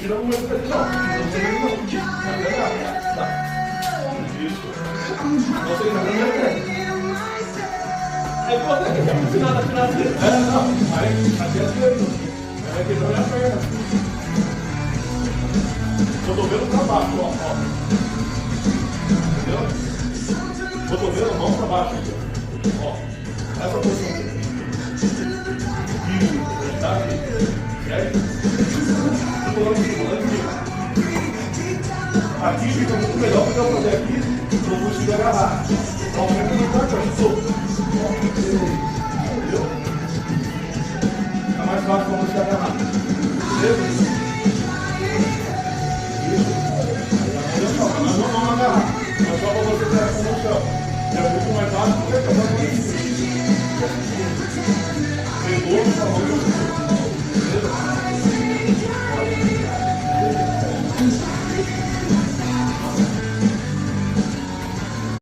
Tira o momento pra ele, não. Não sei ele não. Vai pegar. Tá. Isso. Não sei na câmera. É importante que no final da finaleira. Não. Aí, aqui é assim. Vai quebrar minha perna. Cotovelo pra baixo, ó. Entendeu? Cotovelo, mão pra baixo. Ó. Essa posição aqui. Isso. Tá aqui. Certo? Aqui fica muito melhor porque eu vou fazer aqui, eu vou conseguir agarrar. Aumenta no cartão, solto. Entendeu? Fica mais fácil para você agarrar. Beleza? Isso. Nós não vamos agarrar. É só para você pegar com o chão. É muito mais fácil porque eu vou conseguir.